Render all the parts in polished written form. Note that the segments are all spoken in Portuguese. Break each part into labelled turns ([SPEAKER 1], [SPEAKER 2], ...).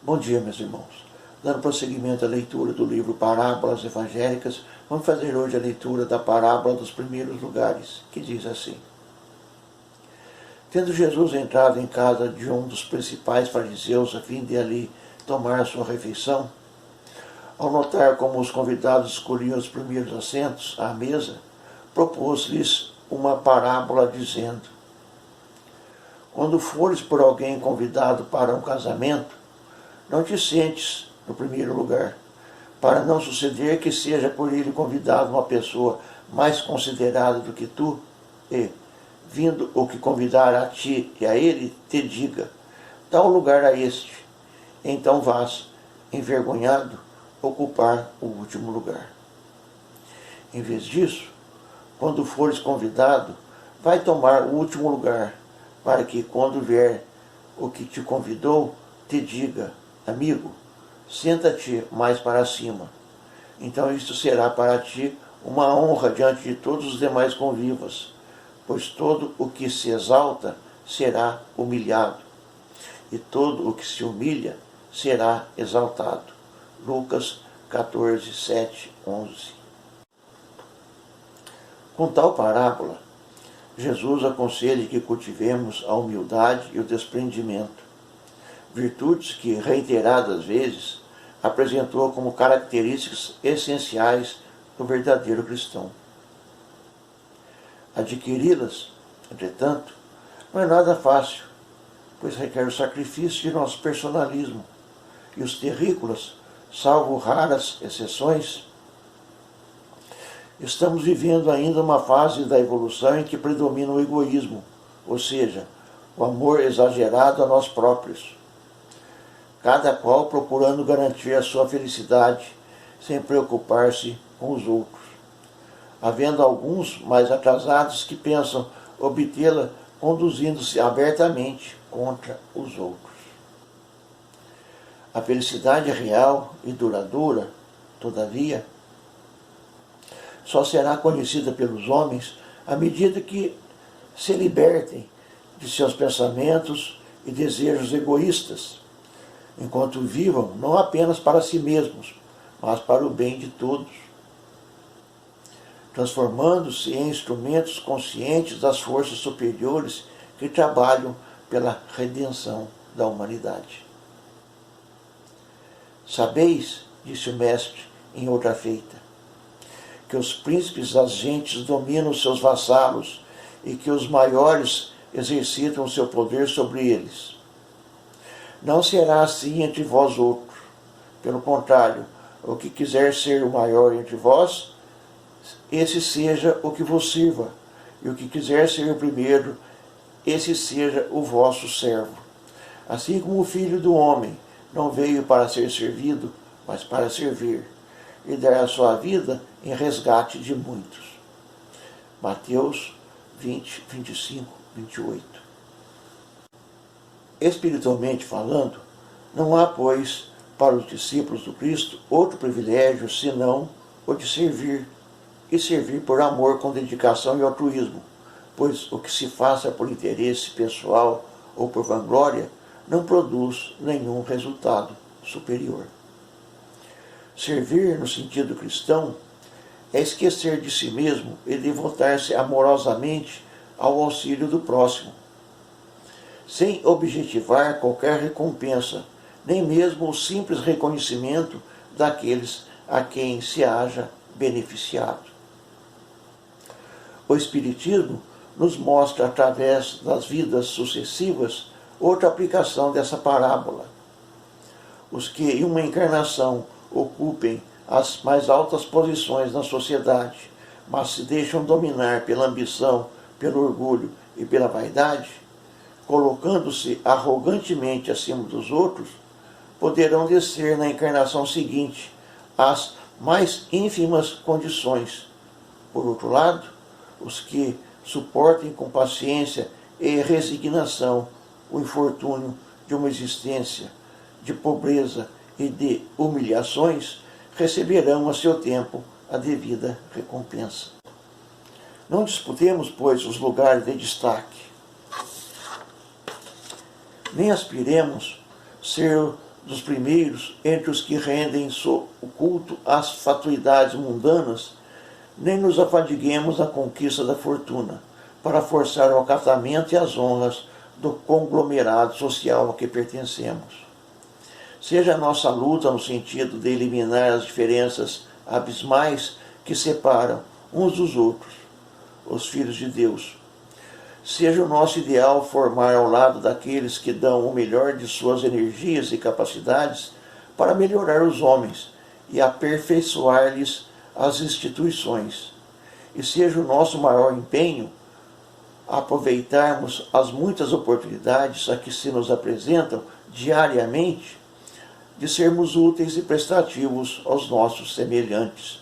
[SPEAKER 1] Bom dia, meus irmãos. Dando prosseguimento à leitura do livro Parábolas Evangélicas, vamos fazer hoje a leitura da parábola dos primeiros lugares, que diz assim. Tendo Jesus entrado em casa de um dos principais fariseus a fim de ali tomar sua refeição, ao notar como os convidados escolhiam os primeiros assentos à mesa, propôs-lhes uma parábola dizendo: quando fores por alguém convidado para um casamento, não te sentes no primeiro lugar, para não suceder que seja por ele convidado uma pessoa mais considerada do que tu, e, vindo o que convidar a ti e a ele, te diga: dá o lugar a este. Então vás, envergonhado, ocupar o último lugar. Em vez disso, quando fores convidado, vai tomar o último lugar, para que, quando vier o que te convidou, te diga: amigo, senta-te mais para cima. Então isto será para ti uma honra diante de todos os demais convivas, pois todo o que se exalta será humilhado, e todo o que se humilha será exaltado. Lucas 14, 7, 11. Com tal parábola, Jesus aconselha que cultivemos a humildade e o desprendimento, virtudes que, reiteradas vezes, apresentou como características essenciais do verdadeiro cristão. Adquiri-las, entretanto, não é nada fácil, pois requer o sacrifício de nosso personalismo, e os terrícolas, salvo raras exceções, estamos vivendo ainda uma fase da evolução em que predomina o egoísmo, ou seja, o amor exagerado a nós próprios. Cada qual procurando garantir a sua felicidade, sem preocupar-se com os outros. Havendo alguns mais atrasados que pensam obtê-la conduzindo-se abertamente contra os outros. A felicidade real e duradoura, todavia, só será conhecida pelos homens à medida que se libertem de seus pensamentos e desejos egoístas, enquanto vivam não apenas para si mesmos, mas para o bem de todos, transformando-se em instrumentos conscientes das forças superiores que trabalham pela redenção da humanidade. Sabeis, disse o mestre em outra feita, que os príncipes das gentes dominam seus vassalos e que os maiores exercitam o seu poder sobre eles. Não será assim entre vós outros. Pelo contrário, o que quiser ser o maior entre vós, esse seja o que vos sirva, e o que quiser ser o primeiro, esse seja o vosso servo. Assim como o Filho do Homem não veio para ser servido, mas para servir, e dar a sua vida em resgate de muitos. Mateus 20, 25, 28. Espiritualmente falando, não há, pois, para os discípulos do Cristo outro privilégio senão o de servir, e servir por amor com dedicação e altruísmo, pois o que se faça por interesse pessoal ou por vanglória não produz nenhum resultado superior. Servir, no sentido cristão, é esquecer de si mesmo e devotar-se amorosamente ao auxílio do próximo, sem objetivar qualquer recompensa, nem mesmo o simples reconhecimento daqueles a quem se haja beneficiado. O Espiritismo nos mostra, através das vidas sucessivas, outra aplicação dessa parábola. Os que, em uma encarnação, ocupem as mais altas posições na sociedade, mas se deixam dominar pela ambição, pelo orgulho e pela vaidade, colocando-se arrogantemente acima dos outros, poderão descer na encarnação seguinte às mais ínfimas condições. Por outro lado, os que suportem com paciência e resignação o infortúnio de uma existência de pobreza e de humilhações, receberão a seu tempo a devida recompensa. Não disputemos, pois, os lugares de destaque, nem aspiremos ser dos primeiros entre os que rendem o culto às fatuidades mundanas, nem nos afadiguemos na conquista da fortuna, para forçar o acatamento e as honras do conglomerado social a que pertencemos. Seja a nossa luta no sentido de eliminar as diferenças abismais que separam uns dos outros, os filhos de Deus. Seja o nosso ideal formar ao lado daqueles que dão o melhor de suas energias e capacidades para melhorar os homens e aperfeiçoar-lhes as instituições. E seja o nosso maior empenho aproveitarmos as muitas oportunidades a que se nos apresentam diariamente de sermos úteis e prestativos aos nossos semelhantes.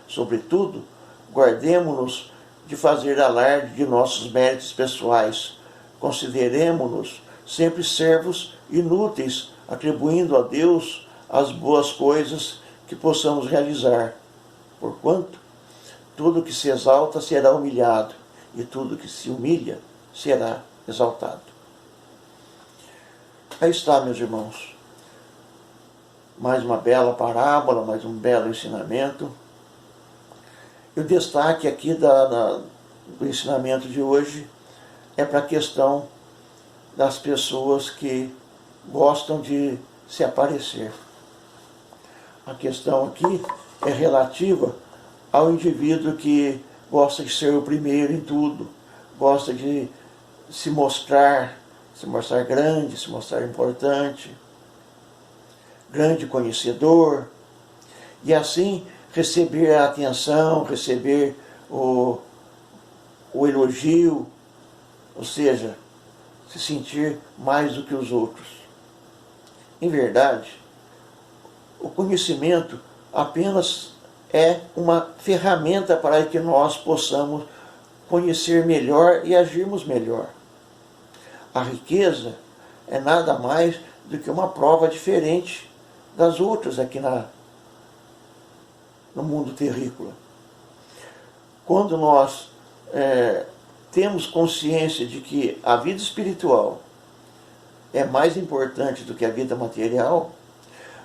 [SPEAKER 1] Sobretudo, guardemo-nos de fazer alarde de nossos méritos pessoais. Consideremo-nos sempre servos inúteis, atribuindo a Deus as boas coisas que possamos realizar. Porquanto, tudo que se exalta será humilhado, e tudo que se humilha será exaltado. Aí está, meus irmãos. Mais uma bela parábola, mais um belo ensinamento. E o destaque aqui do ensinamento de hoje é para a questão das pessoas que gostam de se aparecer. A questão aqui é relativa ao indivíduo que gosta de ser o primeiro em tudo, gosta de se mostrar grande, se mostrar importante, grande conhecedor, e assim receber a atenção, receber o elogio, ou seja, se sentir mais do que os outros. Em verdade, o conhecimento apenas é uma ferramenta para que nós possamos conhecer melhor e agirmos melhor. A riqueza é nada mais do que uma prova diferente das outras aqui no mundo terrícola. Quando nós temos consciência de que a vida espiritual é mais importante do que a vida material,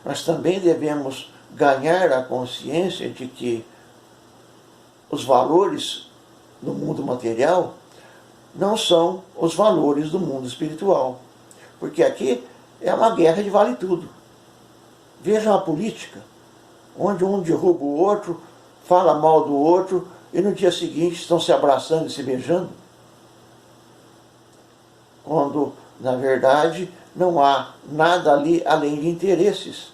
[SPEAKER 1] nós também devemos ganhar a consciência de que os valores do mundo material não são os valores do mundo espiritual. Porque aqui é uma guerra de vale tudo. Vejam a política, onde um derruba o outro, fala mal do outro, e no dia seguinte estão se abraçando e se beijando. Quando, na verdade, não há nada ali além de interesses.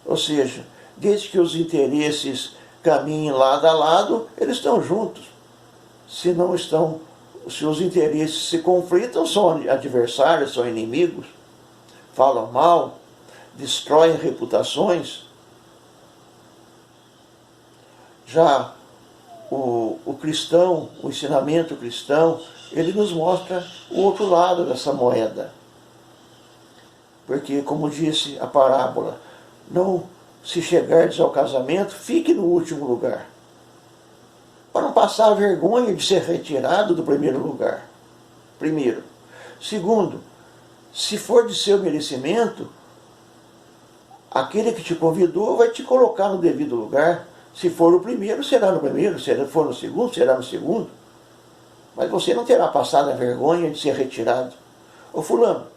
[SPEAKER 1] Ou seja, desde que os interesses caminhem lado a lado, eles estão juntos. Se os interesses se conflitam, são adversários, são inimigos, falam mal, destroem reputações. Já o cristão, o ensinamento cristão, ele nos mostra o outro lado dessa moeda. Porque, como disse a parábola, não se chegardes ao casamento, fique no último lugar. Para não passar a vergonha de ser retirado do primeiro lugar. Primeiro. Segundo, se for de seu merecimento, aquele que te convidou vai te colocar no devido lugar. Se for o primeiro, será no primeiro. Se for no segundo, será no segundo. Mas você não terá passado a vergonha de ser retirado. Ô fulano,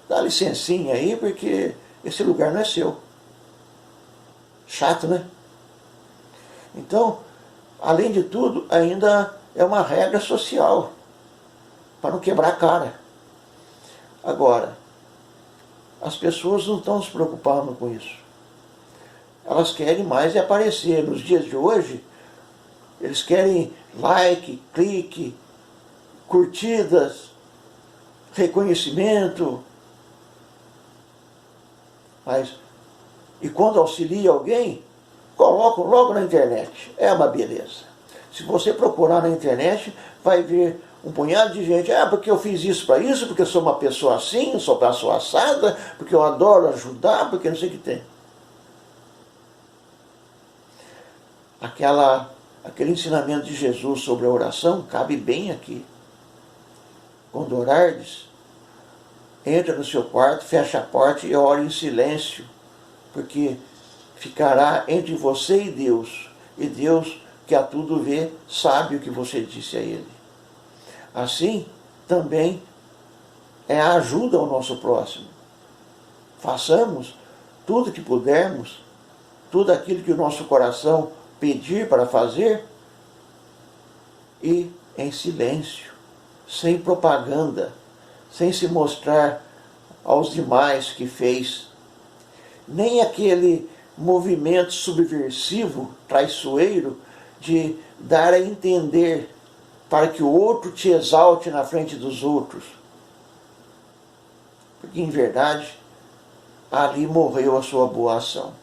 [SPEAKER 1] dá licencinha aí, porque esse lugar não é seu. Chato, né? Então, além de tudo, ainda é uma regra social, para não quebrar a cara. Agora, as pessoas não estão se preocupando com isso. Elas querem mais aparecer. Nos dias de hoje, eles querem like, clique, curtidas, reconhecimento. E quando auxilia alguém, colocam logo na internet. É uma beleza. Se você procurar na internet, vai ver um punhado de gente. Porque eu fiz isso para isso, porque eu sou uma pessoa assim, sou uma pessoa assada, porque eu adoro ajudar, porque não sei o que tem. Aquele ensinamento de Jesus sobre a oração cabe bem aqui. Quando orardes, entra no seu quarto, fecha a porta e ore em silêncio, porque ficará entre você e Deus. E Deus, que a tudo vê, sabe o que você disse a Ele. Assim, também é a ajuda ao nosso próximo. Façamos tudo que pudermos, tudo aquilo que o nosso coração pedir para fazer, e em silêncio, sem propaganda, sem se mostrar aos demais que fez, nem aquele movimento subversivo, traiçoeiro, de dar a entender para que o outro te exalte na frente dos outros. Porque, em verdade, ali morreu a sua boa ação.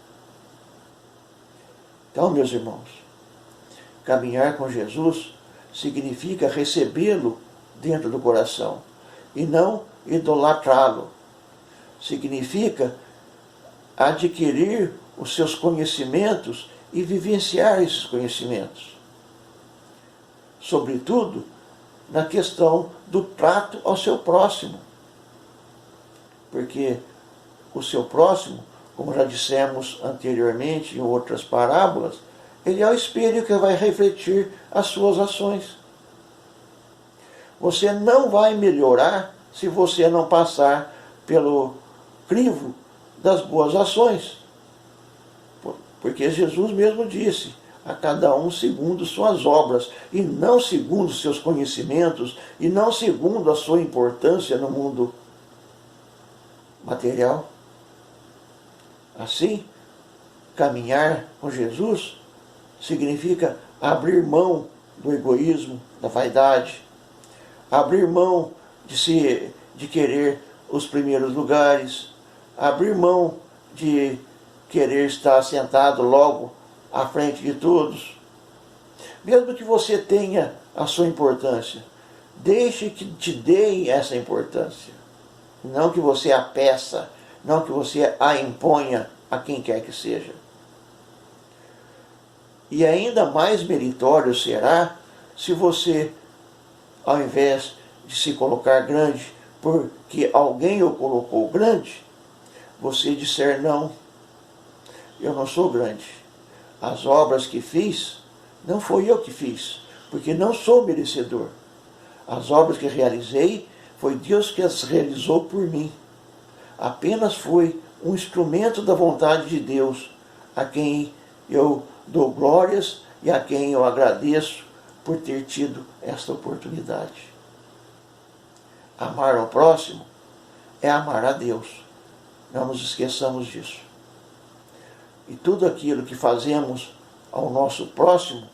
[SPEAKER 1] Então, meus irmãos, caminhar com Jesus significa recebê-lo dentro do coração e não idolatrá-lo. Significa adquirir os seus conhecimentos e vivenciar esses conhecimentos. Sobretudo, na questão do trato ao seu próximo. Porque o seu próximo, como já dissemos anteriormente em outras parábolas, ele é o espelho que vai refletir as suas ações. Você não vai melhorar se você não passar pelo crivo das boas ações. Porque Jesus mesmo disse, a cada um segundo suas obras, e não segundo seus conhecimentos, e não segundo a sua importância no mundo material. Assim, caminhar com Jesus significa abrir mão do egoísmo, da vaidade, abrir mão de querer os primeiros lugares, abrir mão de querer estar sentado logo à frente de todos. Mesmo que você tenha a sua importância, deixe que te deem essa importância. Não que você a peça, não que você a imponha a quem quer que seja. E ainda mais meritório será se você, ao invés de se colocar grande porque alguém o colocou grande, você disser: não, eu não sou grande. As obras que fiz, não foi eu que fiz, porque não sou merecedor. As obras que realizei, foi Deus que as realizou por mim. Apenas foi um instrumento da vontade de Deus, a quem eu dou glórias e a quem eu agradeço por ter tido esta oportunidade. Amar ao próximo é amar a Deus. Não nos esqueçamos disso. E tudo aquilo que fazemos ao nosso próximo,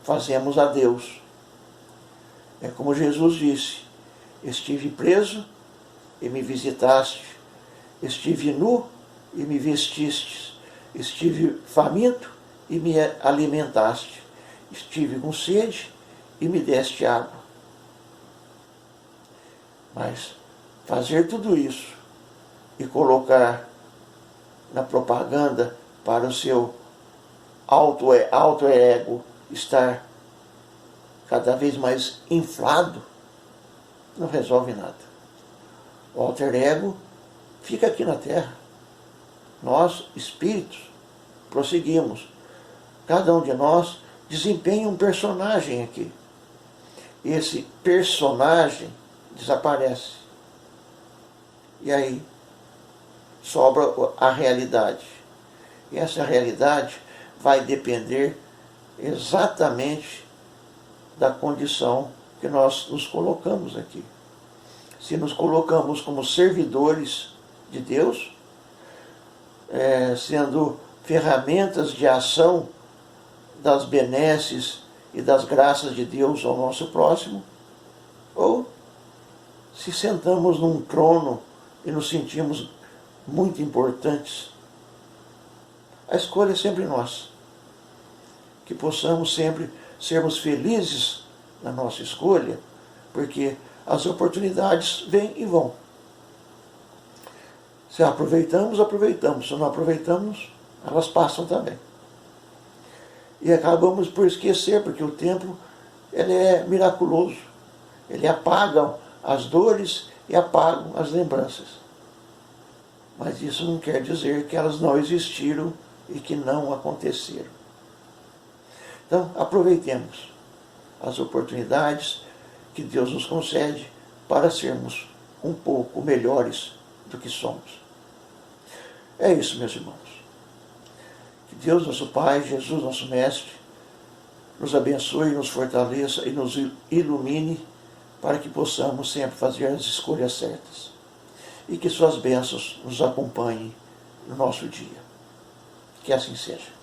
[SPEAKER 1] fazemos a Deus. É como Jesus disse: estive preso e me visitaste, estive nu e me vestistes, estive faminto e me alimentaste, estive com sede e me deste água. Mas fazer tudo isso e colocar na propaganda para o seu alto ego estar cada vez mais inflado, não resolve nada. O alter ego fica aqui na Terra. Nós, espíritos, prosseguimos. Cada um de nós desempenha um personagem aqui. Esse personagem desaparece. E aí sobra a realidade. E essa realidade vai depender exatamente da condição que nós nos colocamos aqui. Se nos colocamos como servidores de Deus, sendo ferramentas de ação das benesses e das graças de Deus ao nosso próximo, ou se sentamos num trono e nos sentimos muito importantes. A escolha é sempre nossa. Que possamos sempre sermos felizes na nossa escolha, porque as oportunidades vêm e vão. Se aproveitamos, aproveitamos. Se não aproveitamos, elas passam também. E acabamos por esquecer, porque o tempo ele é miraculoso. Ele apaga as dores, e apagam as lembranças. Mas isso não quer dizer que elas não existiram e que não aconteceram. Então, aproveitemos as oportunidades que Deus nos concede para sermos um pouco melhores do que somos. É isso, meus irmãos. Que Deus, nosso Pai, Jesus, nosso Mestre, nos abençoe, nos fortaleça e nos ilumine para que possamos sempre fazer as escolhas certas e que suas bênçãos nos acompanhem no nosso dia. Que assim seja.